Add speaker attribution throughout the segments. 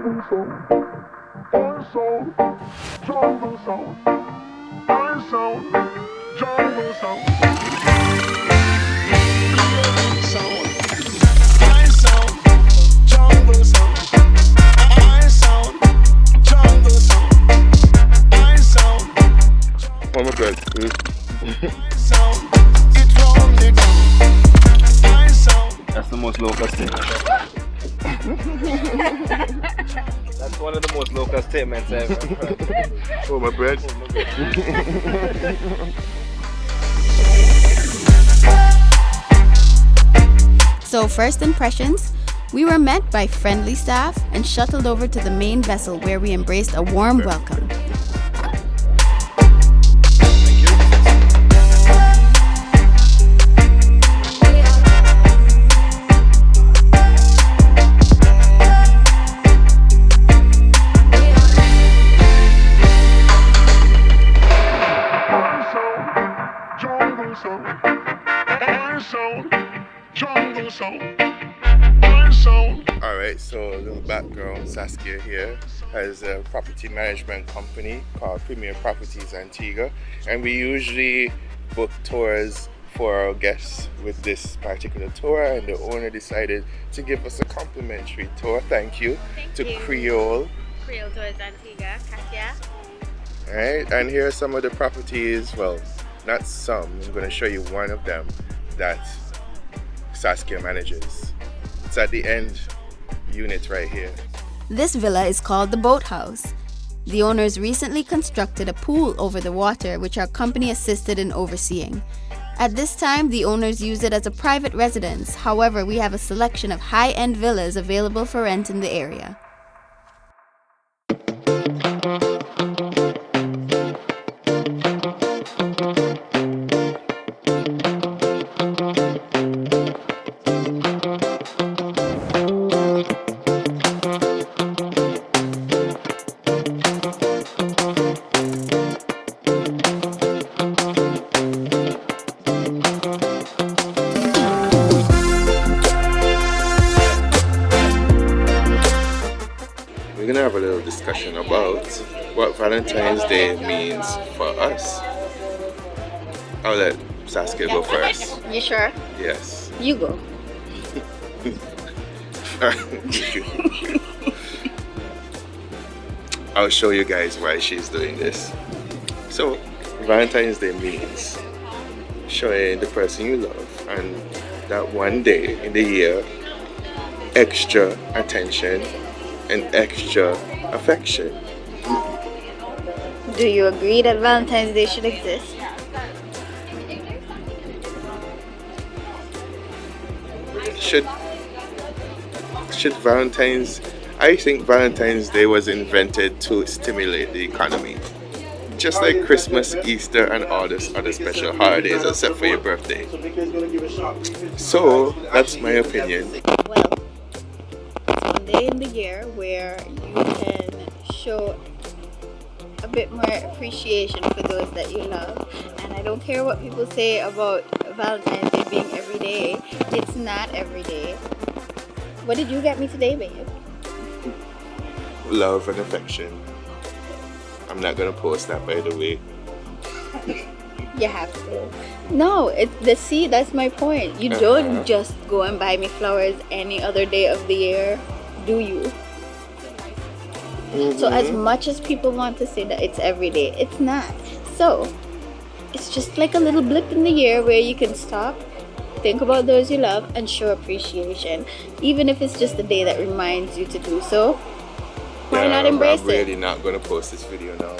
Speaker 1: Oh my God. That's the most local statement. That's one of the most local statements I've ever heard. Oh my bread.
Speaker 2: So first impressions, we were met by friendly staff and shuttled over to the main vessel where we embraced a warm welcome.
Speaker 1: Alright, so a little background. Saskia here has a property management company called Premier Properties Antigua, and we usually book tours for our guests with this particular tour, and the owner decided to give us a complimentary tour. Thank you to Creole
Speaker 3: Tours Antigua, Katia.
Speaker 1: Alright, and here are some of the properties, well, not some, I'm going to show you one of them that Saskia manages. It's at the end unit right here.
Speaker 2: This villa is called the Boathouse. The owners recently constructed a pool over the water, which our company assisted in overseeing. At this time, the owners use it as a private residence. However, we have a selection of high-end villas available for rent in the area.
Speaker 1: We're gonna have a little discussion about what Valentine's Day means for us. I'll let Saskia go first.
Speaker 3: You sure?
Speaker 1: Yes.
Speaker 3: You go.
Speaker 1: I'll show you guys why she's doing this. So, Valentine's Day means showing the person you love, and that one day in the year, extra attention and extra affection.
Speaker 3: Do you agree that Valentine's Day should exist?
Speaker 1: Should Valentine's... I think Valentine's Day was invented to stimulate the economy. Just like Christmas, Easter, and all these other special holidays except for your birthday. So, that's my opinion.
Speaker 3: Well, it's one day in the year where you can show a bit more appreciation for those that you love. And I don't care what people say about Valentine's Day being every day. It's not every day. What did you get me today, babe?
Speaker 1: Love and affection. I'm not gonna post that, by the way.
Speaker 3: You have to. No, see, that's my point. You don't just go and buy me flowers any other day of the year, do you? So as much as people want to say that it's every day, it's not. So it's just like a little blip in the year where you can stop, think about those you love, and show appreciation, even if it's just a day that reminds you to do so. Why not embrace it?
Speaker 1: I'm really not gonna post this video now.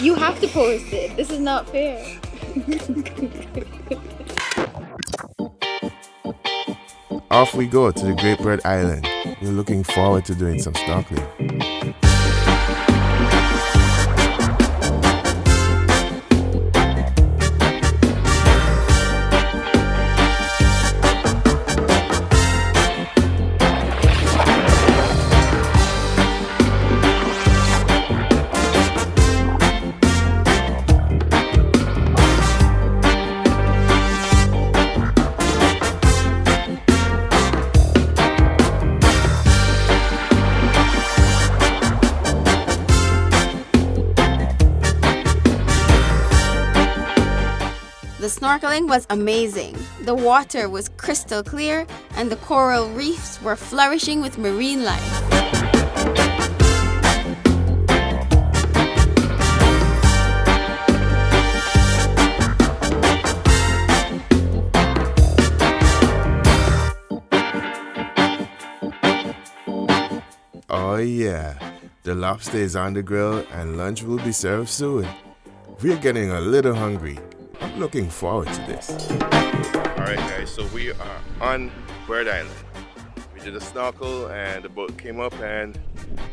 Speaker 3: You have to post it. This is not fair.
Speaker 4: Off we go to the Great Bird Island. We're looking forward to doing some snorkeling.
Speaker 2: snorkeling was amazing. The water was crystal clear and the coral reefs were flourishing with marine life.
Speaker 4: Oh yeah, the lobster is on the grill and lunch will be served soon. We're getting a little hungry. I'm looking forward to this.
Speaker 1: Alright guys, so we are on Bird Island. We did a snorkel and the boat came up and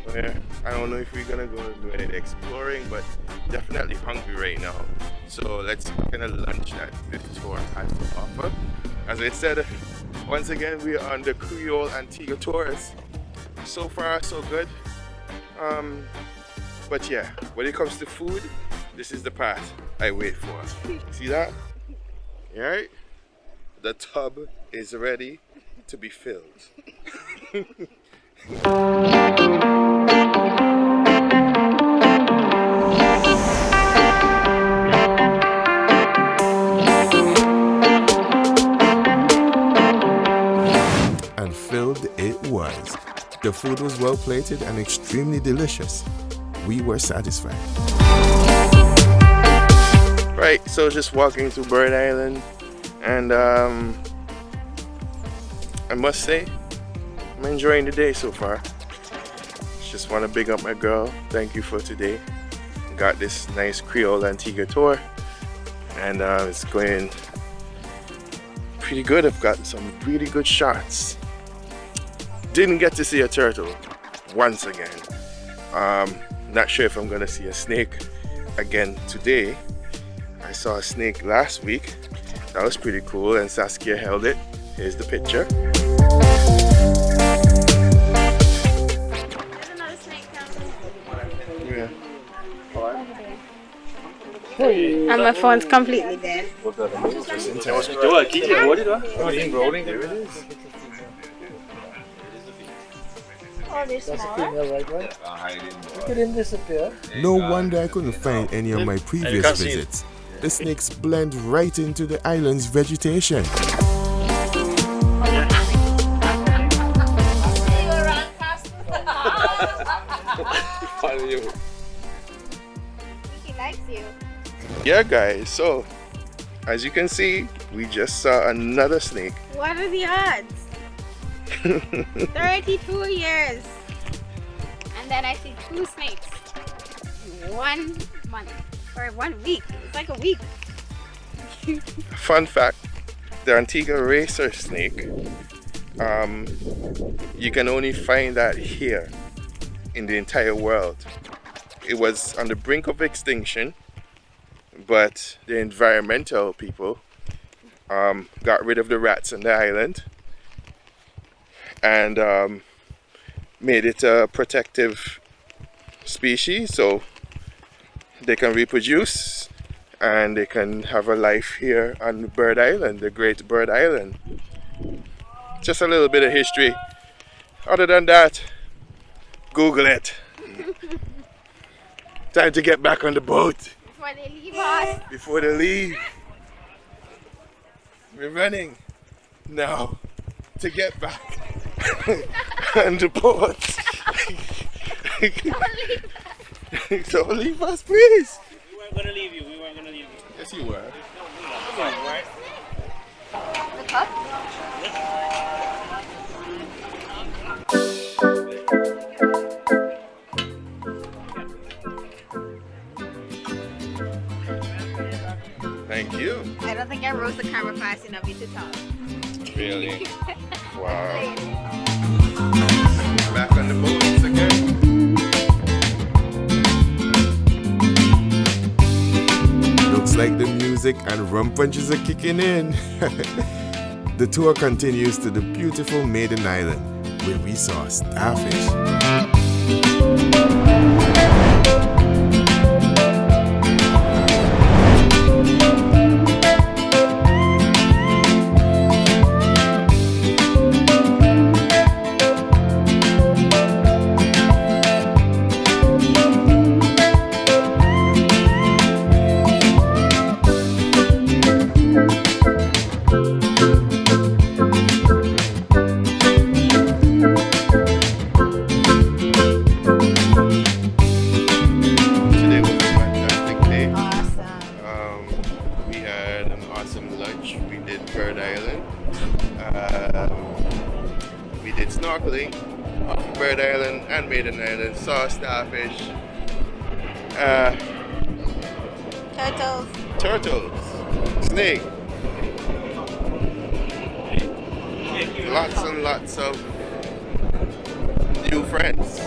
Speaker 1: I don't know if we're gonna go do any exploring, but definitely hungry right now. So let's kind of lunch that this tour has to offer. As I said, once again we are on the Creole Antigua Tours. So far so good. But yeah, when it comes to food, this is the path I wait for. See that? Alright? The tub is ready to be filled.
Speaker 4: And filled it was. The food was well plated and extremely delicious. We were satisfied.
Speaker 1: Right, so just walking through Bird Island and I must say I'm enjoying the day so far. Just want to big up my girl. Thank you for today. Got this nice Creole Antigua tour and it's going pretty good. I've got some really good shots. Didn't get to see a turtle once again. Not sure if I'm gonna see a snake again today. I saw a snake last week. That was pretty cool and Saskia held it. Here's the picture.
Speaker 3: There's another snake coming.
Speaker 1: Yeah.
Speaker 3: And my phone's completely dead.
Speaker 1: There it is.
Speaker 3: Oh, they're smaller?
Speaker 5: Look at him disappear.
Speaker 4: No wonder I couldn't find any of my previous visits. The snakes blend right into the island's vegetation.
Speaker 3: He likes you.
Speaker 1: Yeah guys, so as you can see, we just saw another snake.
Speaker 3: What are the odds? 32 years. And then I see 2 snakes. 1 month. Or 1 week. It's like a week.
Speaker 1: Fun fact, the Antigua racer snake, you can only find that here in the entire world. It was on the brink of extinction, but the environmental people got rid of the rats on the island and made it a protective species so they can reproduce and they can have a life here on Bird Island, the Great Bird Island. Just a little bit of history. Other than that, Google it. Time to get back on the boat.
Speaker 3: Before they leave us.
Speaker 1: Before they leave. We're running now to get back on the boat. Don't leave us, please.
Speaker 5: We weren't gonna leave you. We weren't gonna leave you.
Speaker 1: Yes, you were.
Speaker 5: Come on, right?
Speaker 3: The cup?
Speaker 1: Thank you.
Speaker 3: I don't think I rose the camera fast enough to talk.
Speaker 1: Really? Wow. Back on the boats again.
Speaker 4: Looks like the music and rum punches are kicking in. The tour continues to the beautiful Maiden Island, where we saw starfish.
Speaker 1: did snorkeling off Bird Island and Maiden Island, saw starfish, turtles, snake, lots and lots of new friends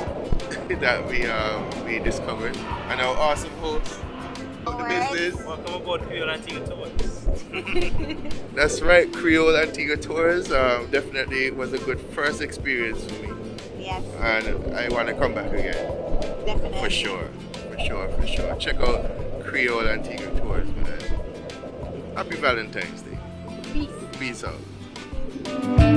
Speaker 1: that we discovered, and our awesome host of the business.
Speaker 5: Welcome aboard Creole Antigua Tours.
Speaker 1: That's right, Creole Antigua Tours. Definitely was a good first experience for me.
Speaker 3: Yes,
Speaker 1: And I want to come back again.
Speaker 3: definitely.
Speaker 1: For sure. Check out Creole Antigua Tours, man. Happy Valentine's Day.
Speaker 3: Peace.
Speaker 1: Peace out.